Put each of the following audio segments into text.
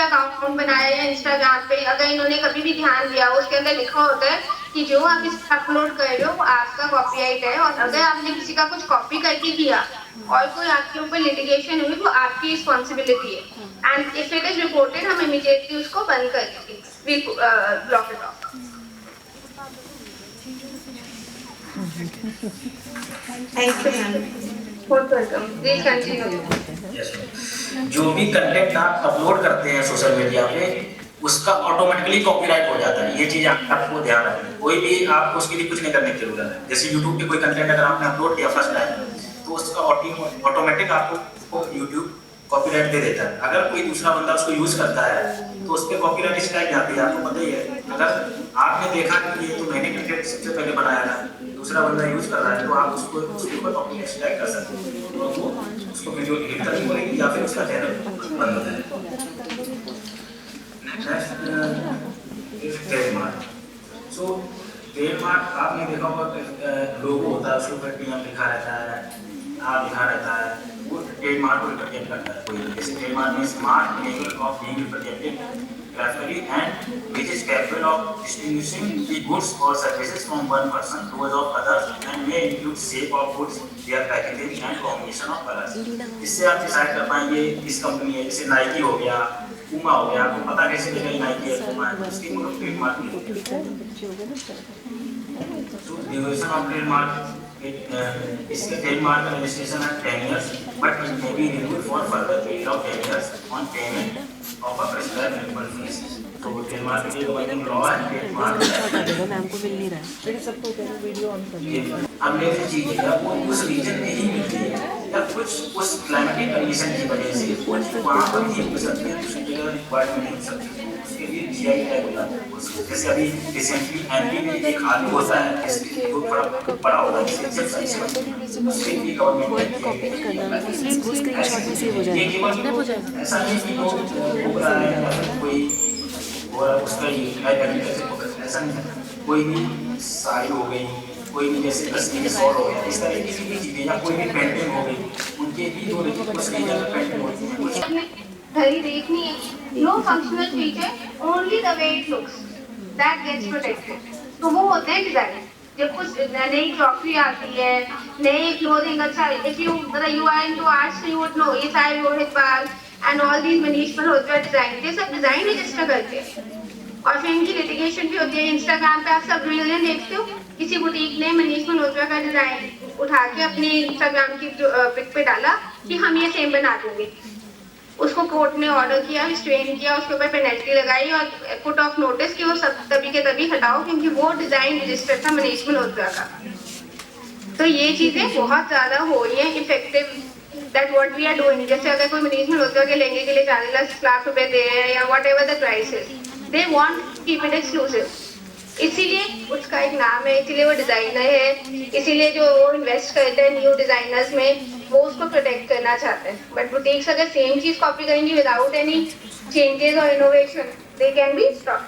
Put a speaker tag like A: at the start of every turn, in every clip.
A: पे अकाउंट बनाया या इंस्टाग्राम पे, अगर इन्होंने कभी भी ध्यान दिया, उसके अंदर लिखा होता है कि जो आप इस अपलोड कर रहे हो वो आपका कॉपीराइट है, और अगर आपने किसी का कुछ कॉपी करके किया और कोई आपके ऊपर लिटिगेशन हुई तो आपकी रिस्पॉन्सिबिलिटी है, and if it is reported हम इमीडिएटली उसको बंद कर देंगे, V block it of. Thank you ma'am, बहुत वेलकम, प्लीज कंटिन्यू।
B: जो भी कंटेंट आप अपलोड करते हैं सोशल मीडिया पे, उसका ऑटोमेटिकली कॉपीराइट हो जाता है। ये चीज आपको ध्यान रखना है। कोई भी आप उसके लिए कुछ नहीं करने की जरूरत है। जैसे यूट्यूब पे कोई कंटेंट अगर आपने अपलोड किया फर्स्ट टाइम, तो उसका ऑटोमेटिक आपको यूट्यूब कॉपीराइट दे देता है। अगर कोई दूसरा बंदा उसको यूज करता है तो उस पर कॉपीराइट स्ट्राइक जाती है, आपको पता ही है। अगर आपने देखा कि ये तो मैंने कंटेंट सबसे पहले बनाया था, दूसरा बंदा यूज कर रहा है, तो आप उसको उसके ऊपर कॉपीराइट स्ट्राइक कर सकते हो, तो वो उसको वीडियो डिलीट करनी पड़ेगी या फिर उसका चैनल बंद हो जाएगा। ट्रेडमार्क। सो ट्रेडमार्क आपने देखा होगा, लोगो होता है, उसके ऊपर टीएम लिखा रहता है, नाम लिखा रहता है, वो ट्रेडमार्क को रिप्रेजेंट करता है। कोई जैसे ट्रेडमार्क में smart enable of being represented graphically and which is capable of distinguishing the goods or services from one person to those of others and may include shape of goods, their packaging and combination of colors। इससे आप decide कर पाएंगे किस company है। जैसे Nike हो गया, Puma हो गया, आपको पता कैसे चलेगा नाइकी है, पूमा है, उसकी मतलब ट्रेडमार्क मिलेगी। तो ड्यूरेशन ऑफ ट्रेडमार्क, इसके ट्रेडमार्क का रजिस्ट्रेशन है 10 years, but it may be renewed for further period of 10 years on payment of a prescribed minimum fees। तो ट्रेडमार्क के लिए वर्किंग लॉ है, ट्रेडमार्क
C: मैम को मिल नहीं रहा है, फिर सबको करो वीडियो ऑन कर लो।
B: अब ये जो चीज़ है वो उस रीजन में ही मिलती है या कुछ उस क्लाइमेटिक कंडीशन की वजह से वो चीज़ वहाँ पर ही मिल सकती है, दूसरी जगह रिक्वायर्ड में नहीं मिल सकती। उसके लिए जीआई टैग होता है। जैसे अभी रिसेंटली एमपी में एक आलू होता है, इसलिए वो बड़ा होता है, इसलिए साइज का उसके लिए गवर्नमेंट
C: कॉपी नहीं करना, वो स्क्रीनशॉट में सेव हो जाएगा।
B: ऐसा नहीं कि वो कोई और उसका यूटिलाइज करने का ऐसा नहीं है। कोई भी साड़ी हो गई, कोई भी जैसे कश्मीरी शॉल हो गया, इस तरह की भी चीज़ें, या कोई भी पेंटिंग हो गई, उनके भी जो पेंटिंग होती है कुछ
A: घड़ी देखनी है, no functional feature, only the way it looks, that gets protected। तो वो होते हैं डिजाइन। जब कुछ नई क्रॉकरी आती है, नए क्लोथिंग, अच्छा if you are into arts you would know ये सारे रोहित बाग and all these Manish Malhotra design, ये सब डिजाइन रजिस्टर करते हैं और फिर इनकी लिटिगेशन भी होती है। इंस्टाग्राम पे आप सब रील देखते हो, किसी बुटीक ने मनीष मल्होत्रा का डिजाइन उठा के अपने इंस्टाग्राम की पिक पे डाला कि हम ये सेम बना देंगे, उसको कोर्ट ने ऑर्डर किया, रिस्ट्रेन किया, उसके ऊपर पेनल्टी लगाई और पुट ऑफ नोटिस कि वो सब तभी के तभी हटाओ क्योंकि वो डिजाइन रजिस्टर था मनीष मल्होत्रा का। तो ये चीजें बहुत ज्यादा हो रही है effective, that what we are doing. जैसे अगर कोई मनीष मल्होत्रा के लहंगे के लिए 40 लाख रुपए दे रहे हैं या what ever the price is, they want keep it exclusive, इसीलिए उसका एक नाम है, इसीलिए वो डिजाइनर है, इसीलिए जो वो इन्वेस्ट करते हैं न्यू डिजाइनर्स में वो उसको प्रोटेक्ट करना चाहते हैं। बट बुटीक्स अगर सेम चीज कॉपी करेंगी विदाउट एनी चेंजेस और innovation, they can be stop.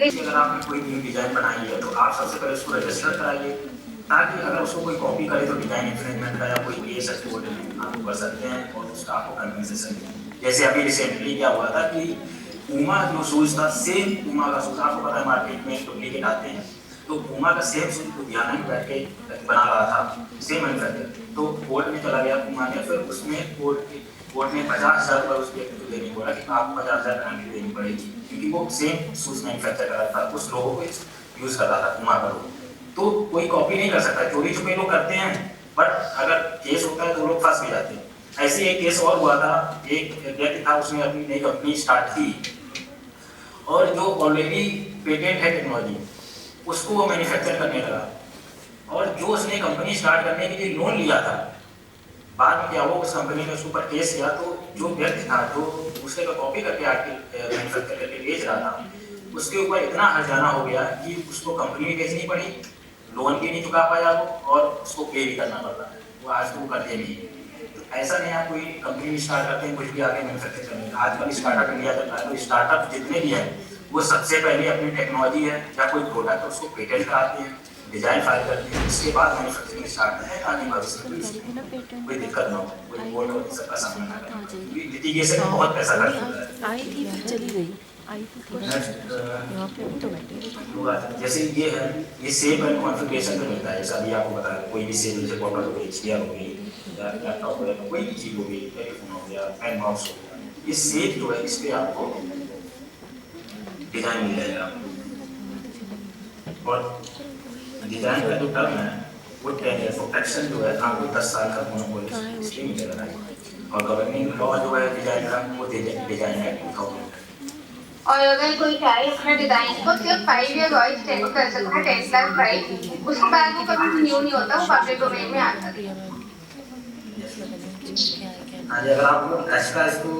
B: अगर आपने कोई न्यू डिजाइन बनाई है तो आप सबसे पहले उसको रजिस्टर कराइए, ताकि अगर उसको कोई कॉपी करे तो डिजाइन इन्फ्रिंजमेंट का या कोई केस है तो आप कर सकते हैं और उसका आपको कंपनसेशन। जैसे अभी रिसेंटली क्या हुआ था कि पूमा जो शूज था, सेम पूमा का शूज, आपको पता है मार्केट में डुप्लीकेट आते हैं, तो पूमा का सेम शूज लुधियाना में बैठ के बना रहा था, सेम मैन्युफैक्चर, तो कोर्ट में चला गया पूमा ने, फिर उसमें कोर्ट ने 50,000 रुपये उस व्यक्ति को देने बोला कि आपको 50,000 पेनल्टी देनी पड़ेगी, क्योंकि वो सेम शूज मैन्युफैक्चर कर रहा था, उस लोगों को यूज कर रहा था पूमा का लोगो। तो कोई कॉपी नहीं कर सकता, चोरी छुपे लोग करते हैं, बट अगर केस होता है तो लोग फंस भी जाते हैं। ऐसे एक केस और हुआ था, एक व्यक्ति था, उसने अपनी नई कंपनी स्टार्ट की और जो ऑलरेडी पेटेंट है टेक्नोलॉजी उसको वो मैन्युफैक्चर करने लगा, और जो उसने कंपनी स्टार्ट करने के लिए लोन लिया था, बाद में क्या हुआ उस कंपनी ने उसके ऊपर केस किया, तो जो व्यक्ति था जो दूसरे का कॉपी करके आर्टिकल मैन्युफैक्चर करके बेच रहा था, उसके ऊपर इतना हर्जाना हो गया कि उसको कंपनी भी बेचनी पड़ी, लोन भी नहीं चुका पाया वो, और उसको पे भी करना पड़ रहा है, वो आज तो करते नहीं। तो ऐसा नहीं आप कोई कंपनी स्टार्ट करते हैं कुछ भी आगे मैन्युफैक्चर करने का, आजकल स्टार्टअप इंडिया चल रहा है, तो स्टार्टअप जितने भी हैं वो सबसे पहले अपनी टेक्नोलॉजी है या कोई प्रोडक्ट है उसको पेटेंट कराते हैं, डिजाइन फाइल करते हैं, उसके बाद मैन्युफैक्चरिंग स्टार्ट है ताकि भविष्य में कोई दिक्कत ना हो, कोई कोर्ट और सबका सामना ना करे। लिटिगेशन में बहुत पैसा खर्च होता है।
C: आई थी फिर चली गई, आई थी थोड़ा यहाँ पे अभी तो बैठी।
B: जैसे ये है, ये शेप एंड कॉन्फ़िगरेशन पे मिलता है। जैसा अभी आपको बताया, कोई भी शेप, जैसे बॉटल हो गई, चेयर हो गई या लैपटॉप हो गया, कोई भी चीज़ हो गई, टेलीफोन हो गया, पेन माउस हो गया, ये शेप जो है इस पे आपको डिजाइन मिल जाएगा। और डिजाइन का जो टर्म है वो 10 ईयर, प्रोटेक्शन जो है आपको 10 साल का मोनोपोली इसलिए मिलेगा। और गवर्निंग लॉ जो है डिजाइन का, वो डिजाइन है 2000।
A: और अगर कोई चाहे अपना डिजाइन को सिर्फ 5 ईयर और एक्सटेंड कर सकता है 10+5, उसके बाद वो कभी रिन्यू नहीं होता, वो पब्लिक डोमेन में आता है।
B: हाँ जी, अगर आप एक्स्ट्रा इसको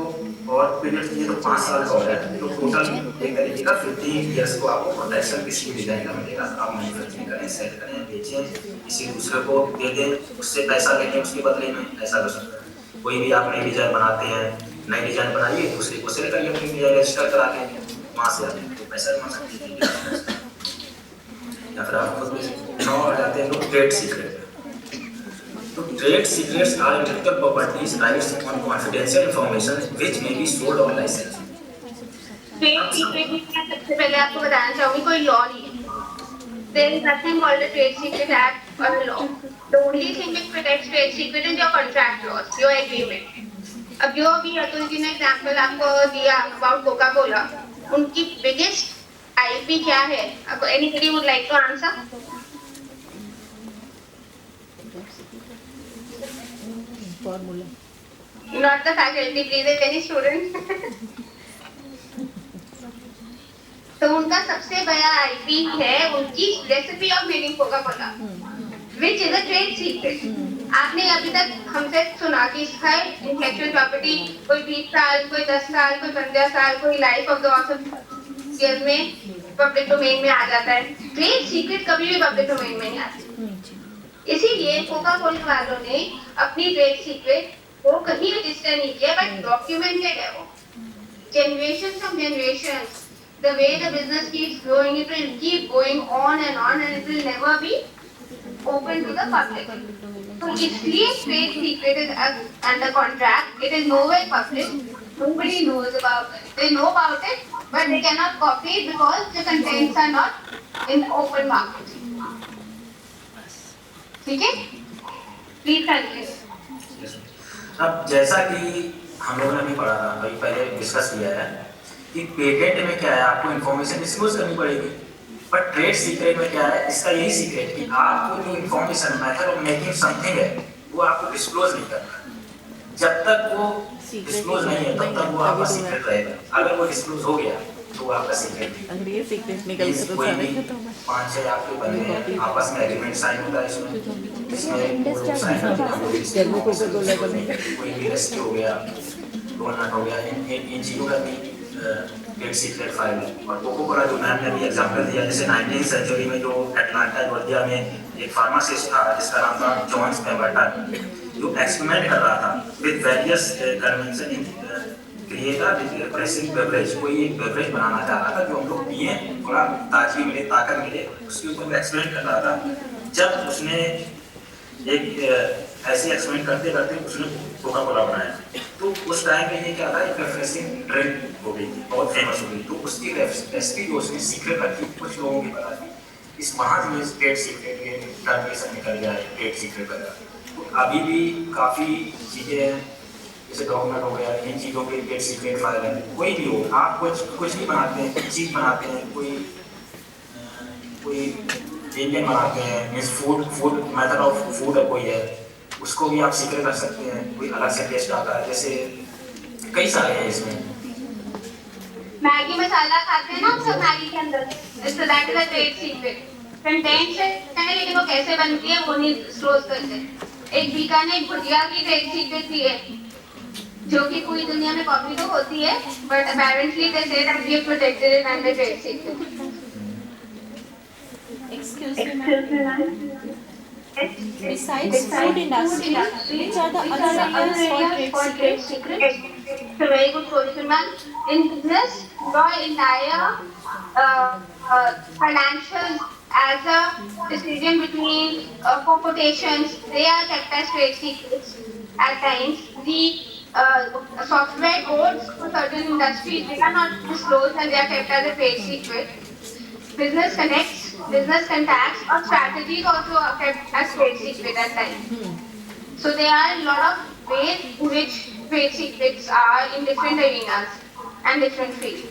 B: और पीरियड चाहिए तो 5 साल का हो रहा है, तो टोटल एक तरीके का 15 ईयर्स को आपको प्रोटेक्शन किसी भी डिजाइन का मिलेगा। आप मैन्युफैक्चरिंग करें, सेल करें, बेचें, किसी दूसरे को दे दें, उससे पैसा लेके उसके बदले में ऐसा कर सकते हैं। कोई भी आप नई डिजाइन बनाते हैं, नई डिजाइन बनाइए, दूसरे को सेल करिए, अपनी डिजाइन रजिस्टर करा के वहाँ से आप तो पैसा कमा सकते हैं। या फिर आप खुद नौ आ जाते हैं लोग ट्रेड सीक्रेट। तो trade secrets are intellectual properties rights on confidential information which may be sold on license.
A: Trade secret में मैं सबसे पहले आपको बताना चाहूंगी कोई लॉ नहीं है। There is nothing called a Trade Secret Act or a law. The only thing which protects trade secret is your contract laws, your agreement. अब जो भी अतुल जी ने एग्जाम्पल आपको दिया अबाउट कोका कोला, उनकी बिगेस्ट आईपी क्या है? Anybody would like to answer?
C: Formula.
A: Not the faculty, please. Any student? तो उनका सबसे बड़ा आईपी है उनकी recipe of making Coca Cola, which is a trade secret. आपने अभी तक हमसे सुना कि इसका इंटेलेक्चुअल प्रॉपर्टी कोई 20 साल, कोई 10 साल, कोई 15 साल, कोई life of the author year में पब्लिक डोमेन में आ जाता है। ट्रेड सीक्रेट कभी भी पब्लिक डोमेन में नहीं आती। इसीलिए कोका कोला वालों ने अपनी ट्रेड सीक्रेट को कहीं रजिस्टर नहीं किया, बट डॉक्यूमेंटेड है वो। Generation from generation, the way the business keeps growing, it will keep going on and it will never be open to the public. So इसलिए trade secret is under contract. It is nowhere public. Nobody knows about it. They know about it, but they cannot copy it because the contents are not in the open market. ठीक है? Please continue.
B: अब जैसा कि हम लोगों ने भी पढ़ा था, अभी पहले डिस्कस किया है कि पेटेंट में क्या है, आपको इन्फॉर्मेशन डिस्क्लोज करनी पड़ेगी, पर ट्रेड सीक्रेट में क्या है, इसका यही सीक्रेट कि आपको जो information method of making something है वो आपको डिस्क्लोज नहीं करना। जब तक वो डिस्क्लोज नहीं है तब तक वो आपका सीक्रेट रहेगा। अगर वो डिस्क्लोज हो गया तो वो आपका सीक्रेट नहीं।
C: अगर ये सीक्रेट निकल गया तो सारे खत्म है।
B: 5-6 आपके बंदे हैं, आपस में एग्रीमेंट साइन होता है, इसमें कोई भी रेस्क्यू हो गया, लोन हो गया, इन चीज़ों का भी ट्रेड सीक्रेट फाइल है। और कोको कोला जो मैम ने भी एग्जांपल दिया, जैसे 19वीं सेंचुरी में जो अटलांटा जॉर्जिया में एक फार्मासिस्ट था जिसका नाम था जॉन पेम्बरटन, जो एक्सपेरिमेंट कर रहा था with various convention in create a refreshing beverage. कोई एक बेवरेज बनाना चाह रहा था जो हम लोग पिए, थोड़ा ताजगी मिले, ताकत मिले, उसके ऊपर एक्सपेरिमेंट कर रहा था। जब उसने एक ऐसे एक्सपेरिमेंट करते करते उसने कोका कोला बनाया, तो उस टाइम पे ये क्या था, एक रिफ्रेशिंग ड्रिंक हो गई थी, बहुत फेमस हो गई। तो उसकी रेसिपी जो उसने सीक्रेट रखी, कुछ लोगों की पता थी, इस वहाँ से ट्रेड सीक्रेट ये ट्रांसलेशन निकल गया है, ट्रेड सीक्रेट वगैरह। तो अभी भी काफ़ी चीज़ें हैं, जैसे डॉक्यूमेंट हो गया, इन चीज़ों के ट्रेड सीक्रेट फाइल है। कोई भी हो, आप कुछ भी बनाते हैं, चीज़ बनाते हैं, कोई इंडियन बनाते हैं, means food method of food है कोई है, उसको भी आप सीक्रेट कर सकते हैं। कोई अलग से टेस्ट आता है, जैसे कई सारे हैं इसमें।
A: मैगी मसाला खाते हैं ना आप सब मैगी के अंदर, इससे that is a trade secret. Content है लेकिन वो कैसे बनती है वो नहीं डिस्क्लोज करते। एक बीकानेर भुजिया की ट्रेड सीक्रेट भी है, जो कि पूरी दुनिया में कॉपी तो होती है, but apparently they say that we have protected it under trade secret.
D: Excuse me, ma'am. Besides food industry, which are the other areas for trade secret?
A: It's a very good question, ma'am. In business, your entire financial as a decision between for quotations, they are kept as trade secrets. At times, the software codes for certain industries, they are not disclosed and they are kept as a trade secret. Business connects, business contacts, or strategies also are kept as trade secret at times. So there are a lot of ways in which trade secrets are in different arenas and different fields.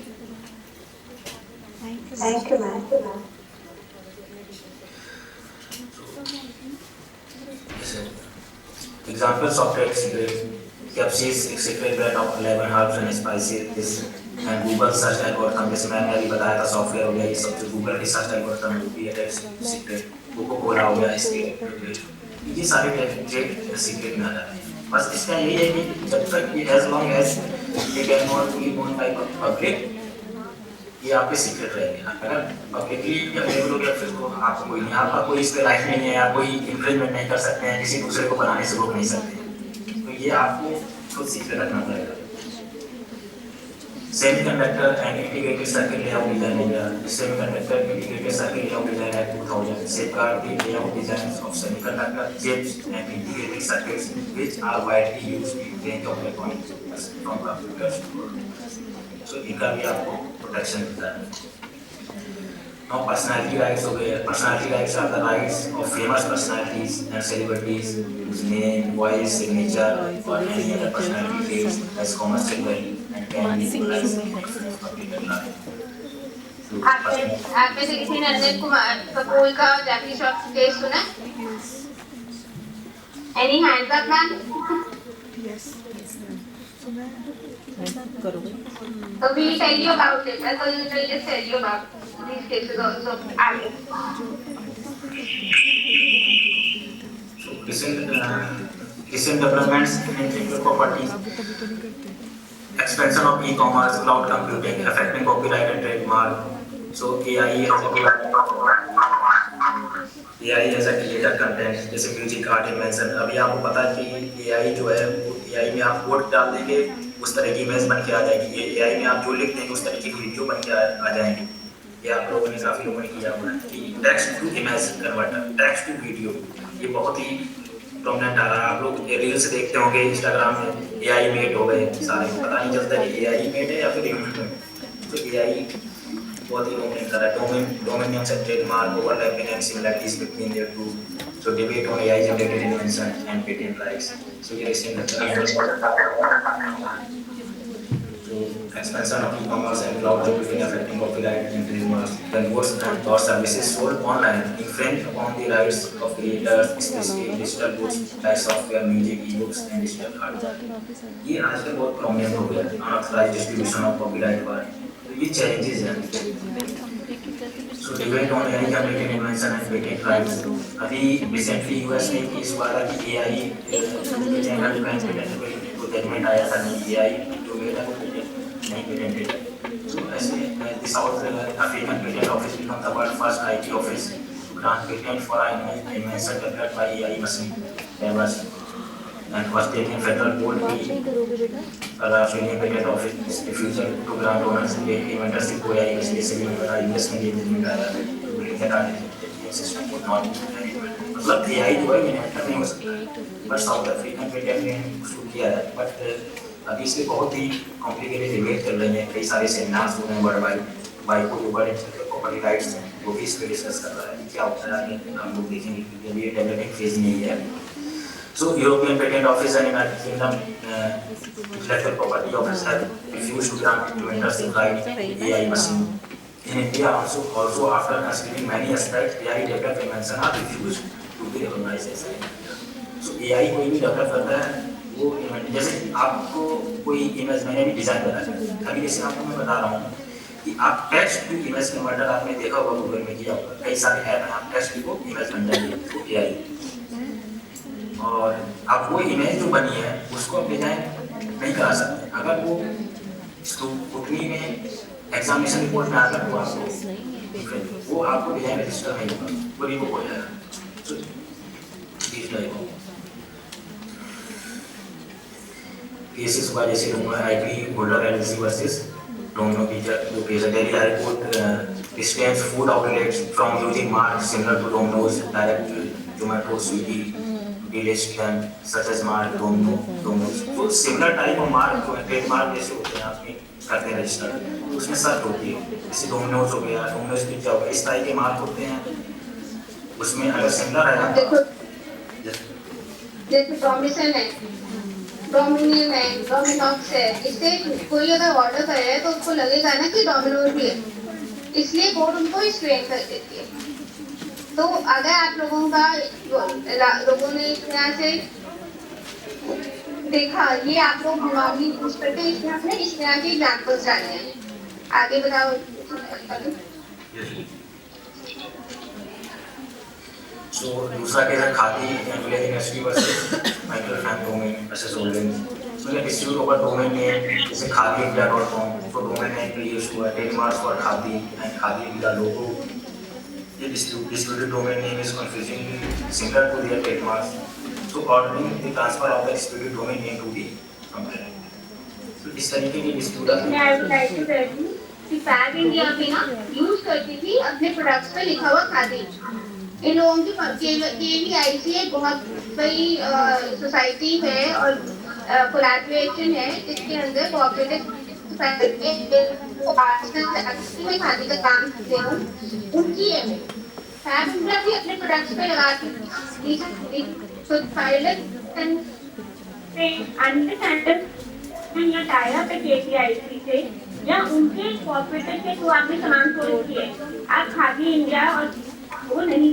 D: Thank you, ma'am.
B: जैसे examples of trade secret, KFC is a secret brand of 11 herbs and spices and Google search algorithm, जैसे मैंने अभी बताया था software हो गया ये सब जो Google की सर्च algorithm वो भी है secret, कोको कोला हो गया इसके ये सारे ट्रेड सीक्रेट में आ जाते हैं। बस इसका यही है कि जब तक ये as long as they can not be known by public ये आपके सीक्रेट रहेंगे। अगर पब्लिकली अवेलेबल हो गया फिर तो आपको कोई नहीं, आपका कोई इस पे राइट नहीं है, आप कोई इन्फ्रिंजमेंट नहीं कर सकते हैं, किसी दूसरे को बनाने से रोक नहीं सकते, तो ये आपको खुद सीक्रेट रखना पड़ेगा। Semiconductor and integrated circuit layout design हो गया, semiconductor integrated circuit layout design act 2000 safeguard the layout designs of semiconductor chips and integrated circuits which are widely used in range of electronics from computers to, so इनका भी आपको protection मिलता है। Now personality rights हो गए, personality rights are the rights of famous personalities and celebrities whose name, voice, signature or any other personality fields as commercial value and can be utilized in public life.
A: आप में से किसी ने अनिल कुमार कपूर का जैकी Shroff case सुना? Any hands up, ma'am?
C: करोगे?
A: So we tell you about it. So we will just tell you about these cases also.
B: So recent developments in intellectual property, expansion of e-commerce, cloud computing, affecting copyright and trademark. So AI as a creator content, जैसे music art invention, अभी आपको पता है कि AI जो है वो AI में आप कोड डाल देंगे उस तरह की इमेज बन के आ जाएगी, ये AI में आप जो लिख देंगे उस तरह की वीडियो बन के आ जाएंगी। ये आप लोगों ने काफ़ी लोगों ने किया हुआ है कि text to image converter, text to video, ये बहुत ही प्रोमिनेंट आ रहा है। आप लोग रील्स देखते होंगे इंस्टाग्राम में, AI मेड हो गए सारे, पता नहीं चलता कि AI मेड है या फिर ह्यूमन मेड। तो AI बहुत ही प्रोमिनेंट कर रहा है। Domain names and trademark, overlapping and similarities between their two, so debate on AI generated invention and patent rights. So ये recent expansion of e-commerce and cloud computing affecting copyright and trademarks. When goods and or services sold online infringe upon the rights of creators, especially in digital goods like software, music, e-books and digital art. ये आजकल बहुत prominent हो गया है unauthorized distribution of copyright work. तो ये challenges हैं। So debate on AI generated invention and patent rights. अभी recently US में केस हुआ था कि AI को जजमेंट आया था कि AI जो मेरा नहीं पेटेंटेड। So ऐसे the South African Patent Office become the world first IT office to grant patent for an invention developed by AI machine learners and was taken federal court की Australian Patent Office refusal to grant owners inventorship को AI especially US में judgement आया तो building का system को not, मतलब AI जो है इन्वेंटर नहीं हो सकता, बट साउथ अफ्रीकन पेटेंट में शुरू किया है। बट अभी इस पे बहुत ही कॉम्प्लिकेटेड डिबेट चल रही है, कई सारे सेमिनार्स हो रहे हैं वर्ल्ड वाइड, बाइको जो बड़े प्रॉपर्टी राइट्स हैं वो भी इस पे डिस्कस कर रहा है क्या होता है आगे हम लोग देखेंगे, क्योंकि अभी ये डेवलपिंग फेज में ही है। So European patent office and United Kingdom intellectual property office have refused to grant inventorship right AI machine. In India also after considering many aspects, AI developed invention are refused to be recognized as an inventor. So AI कोई भी develop करता है वो invent, जैसे आपको कोई image मैंने भी डिजाइन बनाया, अभी जैसे आपको मैं बता रहा हूँ कि आप टेक्स्ट टू इमेज कन्वर्टर आपने देखा होगा गूगल में किया होगा, कई सारे ऐप हैं, आप टेक्स्ट को इमेज बन जाएगी तो AI, और आप वो इमेज जो बनी है उसको आप डिजाइन नहीं करा सकते। अगर वो स्क्रूटनी में एग्जामिनेशन रिपोर्ट में आता है वो आपको डिजाइन रजिस्टर नहीं होगा, वो रिवोक हो जाएगा। सो केसेस हुआ जैसे IP holder LLC versus Domino Pizza, जो केस है, Delhi High Court restrains food outlets from using marks similar to Domino's, direct Zomato, Swiggy, delist them such as mark Domino, Domino's. तो similar type of mark trademark जैसे होते हैं आपके करते हैं register, उसमें सर्च होती है, जैसे Domino's हो गया, Domino's Pizza हो गया, इस टाइप के मार्क होते हैं, उसमें अगर सिमिलर है
A: देखो जैसे डोमिसन है, डोमिनियन है, डोमिनोक्स है, इससे कोई अगर ऑर्डर कर रहा है तो उसको लगेगा ना कि डोमिनोज भी है, इसलिए कोड उनको स्ट्रेन कर देती है। तो अगर आप लोगों ने इस तरह से देखा, ये आप लोग नॉर्मली यूज करते हैं, इसमें हमने इस तरह के एग्जाम्पल्स डाले हैं। आगे बताओ।
B: So दूसरा केस है khadi village industry versus Michael fan domain versus holding. So ये डिस्प्यूट ओवर डोमेन नेम, जैसे khadi.com, तो डोमेन नेम के लिए इशू है, trademarks for khadi and khadi का लोगो। ये disputed domain name is confusingly similar to their trademarks. So ordering the transfer of the disputed domain name to the complainant. So इस तरीके की डिस्प्यूट आती है।
A: I would like to tell you कि fab India भी ना use करती थी अपने प्रोडक्ट्स पे लिखा हुआ खादी। इन लोगों की KVIC एक बहुत बड़ी सोसाइटी है और कोलैबोरेशन है, जिसके अंदर कोऑपरेटिव सोसाइटी में खादी का काम करते हैं, उनकी है। फैब इंडिया भी अपने प्रोडक्ट्स पे लगाती थी। So pilot and understand या टायर पे KVIC से या उनके कोऑपरेटिव के जो आपने सामान सोच किए, आप खादी इंडिया और वो नहीं।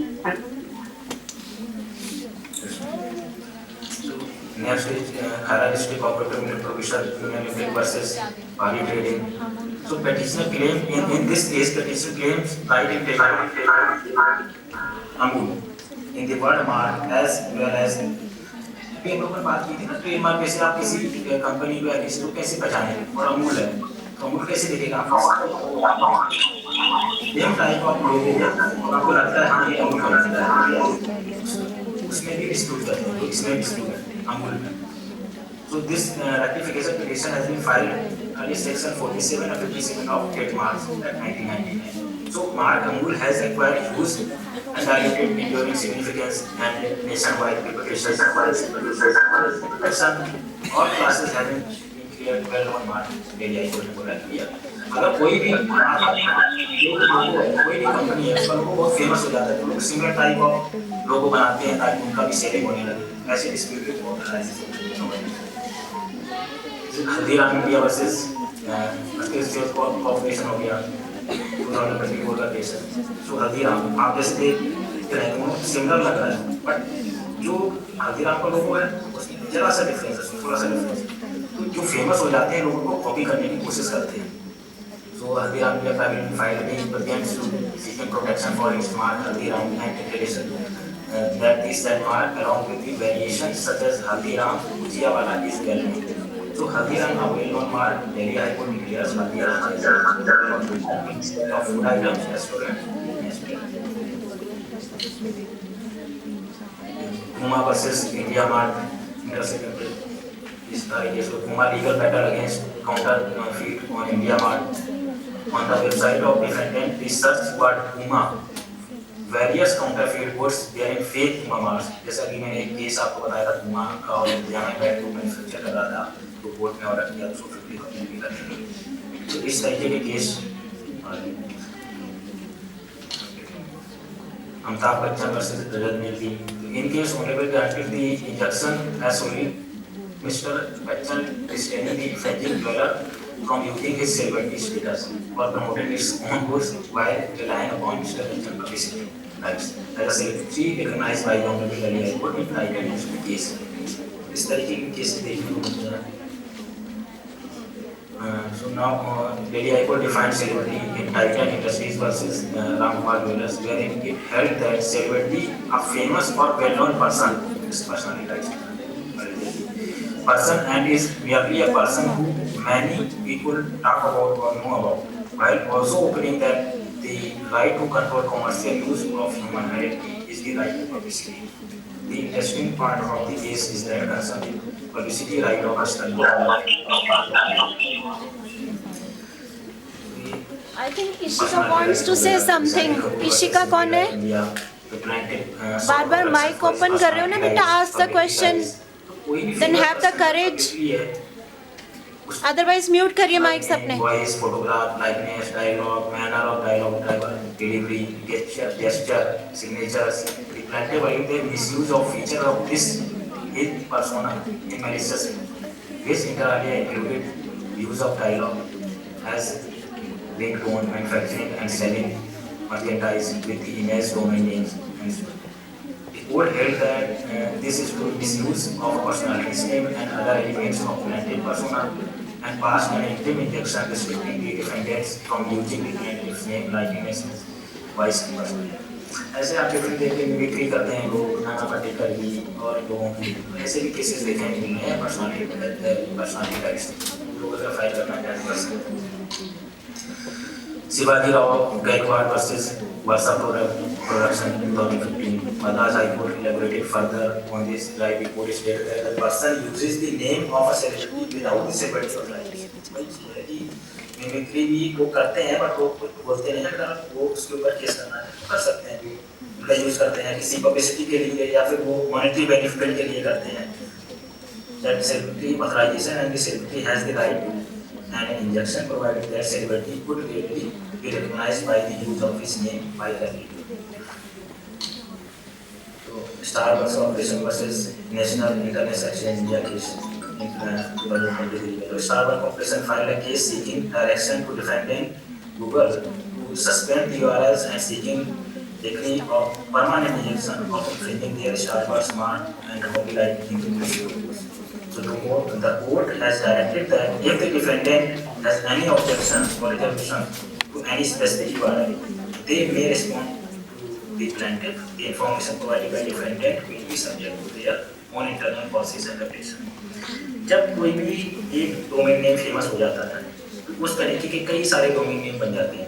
B: Next is Khara District Cooperative Milk Provision Union Limited versus Bali Trading. So petitioner claim in this case petitioner claims right in trademark Amul in the word mark as well as अभी हम लोगों ने बात की थी ना trademark कैसे आप किसी कंपनी को या किसी को कैसे पहचाने, और अमूल है तो अमूल कैसे दिखेगा सेम टाइप ऑफ लोगो आपको लगता है हाँ ये अमूल का लगता है, उसमें भी डिस्प्यूट करते हैं, इसमें डिस्प्यूट है अमूल में। So this rectification petition has been filed under section 47 and 57 of trademarks at 1999. So mark Amul has acquired use and diluted enduring significance and nationwide reputation. Some all classes have been cleared well on mark Delhi High Court ने बोला किया। अगर कोई भी company है उसका लोगो बहुत famous हो जाता है तो लोग सिमिलर टाइप ऑफ लोगो बनाते हैं ताकि उनका भी सेलिंग होने लगे। ऐसे डिस्प्यूट बहुत है। Haldiram India versus state corporation हो गया, 2024 का केस है। सो हल्दीराम आप जैसे देख रहे हैं सिमिलर लग रहा है, बट जो हल्दीराम का लोगो है उसमें जरा सा डिफरेंस है, थोड़ा सा डिफरेंस। तो जो फेमस हो जाते हैं लोगों को कॉपी करने की कोशिश करते हैं। So Haldiram India Private filed a against seeking protection for its mark Haldiram and tradition that is that mark along with the variations such as Haldiram, Bhujia is well known. So Haldiram, a well-known mark, Delhi High Court declares Haldiram as a food items restaurant. Puma versus India Mart intercepted. This case of Puma legal battle against counterfeit on India Mart. On the website of defendant, the search word Puma, various counterfeit goods bearing fake Puma marks. जैसा कि मैंने एक case आपको बताया था Puma का और India में बैग को मैन्युफैक्चर कर रहा था, तो कोर्ट में ऑर्डर किया 250 भी करने। तो इस तरीके के case Amitabh Bachchan versus Rajat Negi. In case Honorable granted the injunction as only Mr. Bachchan restraining the infringing dweller from using his celebrity status or promoting his own goods while relying upon Mr. Bachchan publicity rights as a celebrity recognized by the Honorable Delhi High Court in Titan Industries case. इस तरीके के case देखने को मिलता है। So now Delhi High Court defined celebrity in Titan Industries versus Ramkumar Jewellers, wherein it held that celebrity, a famous or well-known person, is personally right. Person and is merely a person who many people talk about or know about, while also opening that the right to control commercial use of human identity is the right to publicity. The interesting part of the case is that concerning publicity right of custom.
C: I think Ishika wants to say something. Ishika कौन है? बार बार mic open कर रहे हो ना बेटा, ask the question. Then have the courage. Otherwise mute करिए mics अपने.
B: Voice, photograph, likeness, dialogue, manner of dialogue, delivery, gesture, signatures, reflective the misuse of feature of this in persona in malicious. This inter alia included use of dialogue as ringtone, manufacturing and selling merchandise with the image domain names. The court held that this is to misuse of personality's name and other elements of plaintiff persona and passed an interim injunction restricting the defendants from using the plaintiff's name, likeness, voice and personality. ऐसे आप different तरीके की mimicry करते हैं लोग, नाना पाटेकर भी और लोगों की ऐसे भी केसेस देखे हैं मिले हैं पर्सनालिटी का लोग अगर फाइल करना चाहते कर सकते हैं. Shivaji Rao Gaikwad versus Varsha production 2015. Madras High Court elaborated further on this right before it stated that the person uses the name of a celebrity without the celebrity's authorization. Mimicry भी वो करते हैं बट वो बोलते नहीं, अगर वो उसके ऊपर केस करना है तो कर सकते हैं. उनका यूज करते हैं किसी पब्लिसिटी के लिए या फिर वो मॉनेटरी बेनिफिट के लिए करते हैं. That celebrity authorization and the celebrity has the right and an injunction provided that celebrity could really be recognized by the use of his name by the people. So Starbucks Operation versus National Internet Section India case. Starbucks Operation filed a case seeking direction to defendant Google to suspend the URLs and seeking decree of permanent injunction of infringing their Starbucks smart and copyright infringement. So the court has directed that if the defendant has any objection or resolution to any specific URL, they may respond to the plaintiff. The information provided by defendant will be subject to their own internal policies and regulations. जब कोई भी एक domain name famous हो जाता है तो उस तरीके के कई सारे डोमेन नेम बन जाते हैं.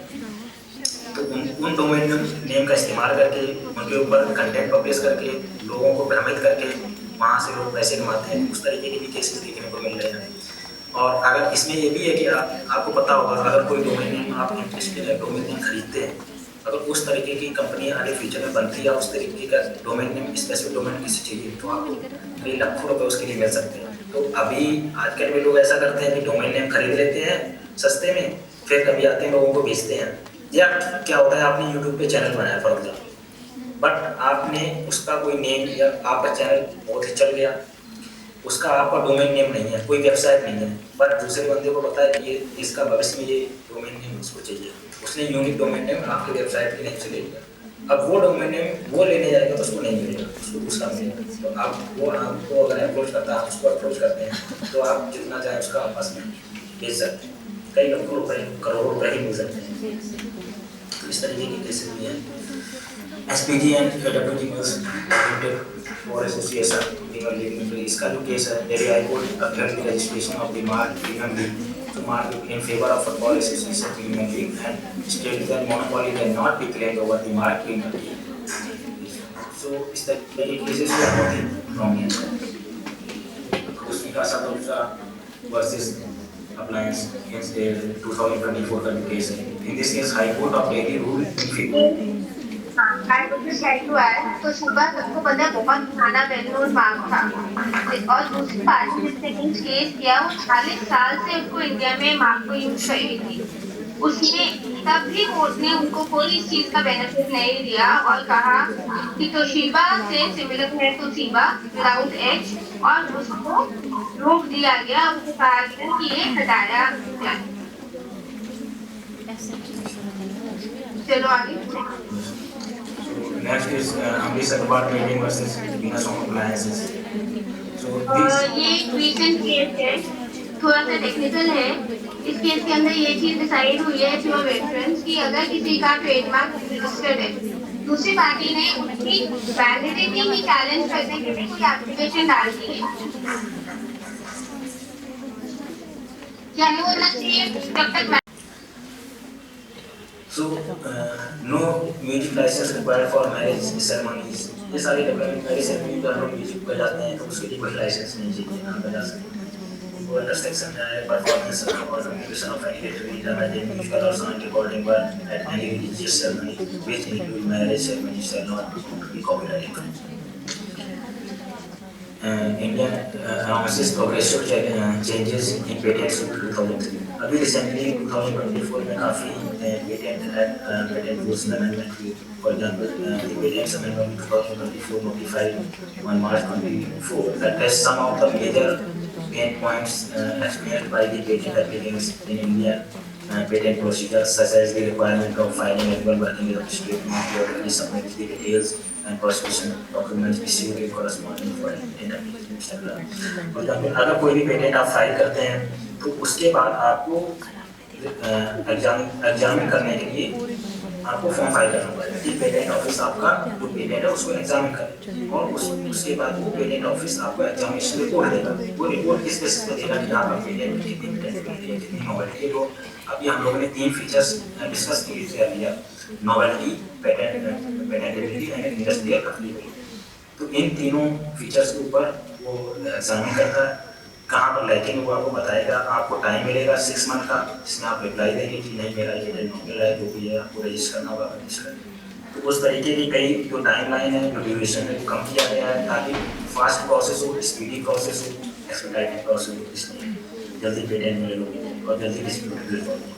B: तो उन डोमेन नेम का इस्तेमाल करके उनके ऊपर कंटेंट पब्लिश करके लोगों को भ्रमित करके वहाँ से लोग पैसे कमाते हैं. उस तरीके के भी केसेस देखने को मिल रहे हैं. और अगर इसमें ये भी है कि आपको पता होगा अगर कोई डोमेन नेम आप इंटरेस्टेड है, डोमेन नेम खरीदते हैं, अगर उस तरीके की कंपनी आगे फ्यूचर में बनती है, उस तरीके का डोमेन नेम स्पेसिफिक डोमेन किसी चाहिए तो आपको कई लाखों रुपए उसके लिए मिल सकते हैं. तो अभी आजकल में लोग ऐसा करते हैं कि डोमेन नेम खरीद लेते हैं सस्ते में, फिर कभी आते हैं लोगों को बेचते हैं. या क्या होता है आपने यूट्यूब पे चैनल बनाया फॉर एग्जाम्पल, बट आपने उसका कोई नेम या आपका चैनल बहुत ही चल गया, उसका आपका डोमेन नेम नहीं है, कोई वेबसाइट नहीं है, बट दूसरे बंदे को पता है कि ये इसका भविष्य में ये डोमेन नेम उसको चाहिए, उसने यूनिक डोमेन नेम आपके वेबसाइट के नेम से ले लिया. अब वो डोमेन नेम वो लेने जाएगा तो उसको नहीं मिलेगा, उसको दूसरा मिलेगा. तो आप वो आपको अगर अप्रोच करता है, उसको अप्रोच करते हैं तो आप जितना चाहे उसका आपस में बेच सकते हैं. कई लाखों रुपए करोड़ों रुपए ही मिल सकते हैं. तो इस तरीके के केसेस भी हैं. SPG and AWG War Association इसका जो केस है दिल्ली हाई कोर्ट अभ्यर्थी registration of the mark premium league to mark in favor of Football Association Premium League and stated that monopoly cannot be claimed over the mark Premium League. So is that many cases we are noting from here. Kusmika Sadovsa versus Appliance against the 2024 case. In this case, High Court of Delhi ruled in favor.
A: I would just like to add, तो सुबह सबको पता है बहुत पुराना well-known mark था और दूसरी पार्टी जिसने केस किया वो 40 साल से उसको इंडिया में मार्क को यूज कर रही थी. उसने तब भी कोर्ट ने उनको कोई इस चीज का बेनिफिट नहीं दिया और कहा कि तोशिबा से सिमिलर है तोशिबा विदाउट एच और उसको रोक दिया गया. उसको कहा गया कि ये हटाया जाए. चलो आगे.
B: Next is Amritsar Bar Trading versus Venus Home Appliances. So
A: ये एक रीसेंट केस है, थोड़ा सा टेक्निकल है. इस केस के अंदर ये चीज डिसाइड हुई है थ्रू रेफरेंस कि अगर किसी का ट्रेडमार्क रजिस्टर्ड है, दूसरी पार्टी ने उसकी वैलिडिटी की चैलेंज करने के लिए कोई एप्लीकेशन डाल दी है, क्या वो होना चाहिए जब तक.
B: So, no music license required for marriage ceremonies. ये सारे डेवलपमेंट मैरिज सेरेमनी पर हम म्यूजिक बजाते हैं तो उसके लिए कोई लाइसेंस नहीं चाहिए, हम बजा सकते हैं. to under section performance or communication of any literary drama, musical or sound recording work at any religious ceremony, which include marriage ceremony, shall not be copyright infringement. India announces progressive changes in patents in 2003. अभी recently 2024 में काफ़ी patent rules में amendment हुई. For example the patents amendment 2024 notified on March 24 addressed some of the major pain points experienced by the patent applicants in India patent procedures, such as the requirement of filing annual working statement, periodically submit the details and prosecution documents issued in corresponding for patent application. For example, अगर कोई भी patent आप file करते हैं तो उसके बाद आपको एग्जामिन करने के लिए आपको फॉर्म फाइल करना पड़ेगा कि पेटेंट ऑफिस आपका जो पेटेंट है उसको एग्जामिन करे, और उसके बाद वो पेटेंट ऑफिस आपको एग्जामिनेशन रिपोर्ट देगा. वो रिपोर्ट किस बेसिस पे देगा कि आपका पेटेंट कितनी नॉवेल्टी है. तो अभी हम लोगों ने 3 फीचर्स डिस्कस कर लिया: novelty, patentability and industrial applicability. तो इन तीनों फीचर्स के ऊपर वो एग्जामिन करता है. कहाँ पर लैकिंग हुआ वो बताएगा. आपको टाइम मिलेगा 6 मंथ का, जिसमें आप रिप्लाई देंगे कि नहीं मेरा ये नहीं मिल रहा है, जो भी है आपको रजिस्टर करना होगा रजिस्टर. तो उस तरीके की कई जो टाइमलाइन है, जो ड्यूरेशन है, वो कम किया गया है ताकि फास्ट प्रोसेस हो, स्पीडी प्रोसेस हो, एक्सपेडिटेड प्रोसेस हो, इसमें जल्दी पेटेंट मिले लोगों और जल्दी डिस्प्यूट रिजॉल्व हो.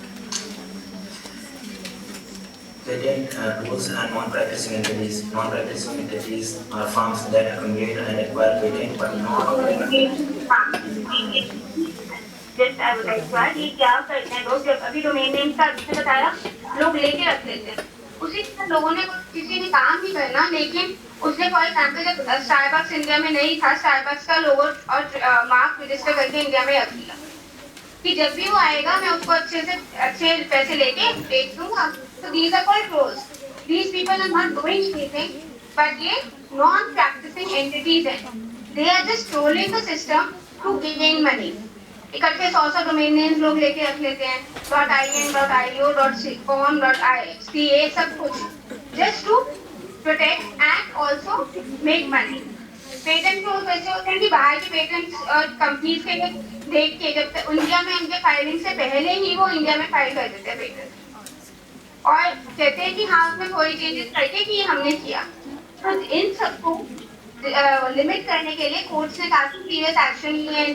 B: Patent rules and non-practicing entities. Non-practicing entities are firms that accumulate and acquire patent but not
A: Just I would like to add, ये क्या करते हैं लोग, जब अभी डोमेन नेम का आपने बताया लोग लेके रख लेते हैं. उसी तरह लोगों ने किसी ने काम नहीं करना, लेकिन उसने फॉर एग्जाम्पल जब स्टारबक्स इंडिया में नहीं था, स्टारबक्स का लोगो और मार्क रजिस्टर करके इंडिया में रख दिया कि जब भी वो आएगा मैं उसको अच्छे पैसे लेके बेच दूंगा. So these are called pros. These people are not doing anything, but ये non-practicing entities हैं. They are just trolling the system to gain money. इकट्ठे 100 डोमेन नेम्स लोग लेके रख लेते हैं, .in, .io, .com, .ca सब कुछ, just to protect and also make money. Patent तो वैसे होते हैं कि बाहर के पेटेंट और कंपनीज के देख के जब इंडिया में उनके फाइलिंग से पहले ही वो इंडिया में फाइल कर देते हैं पेटेंट और कहते हैं कि हाँ उसमें थोड़ी चेंजेस करके कि हमने किया. तो इन सबको लिमिट करने के लिए कोर्ट्स ने काफी सीरियस एक्शन लिए.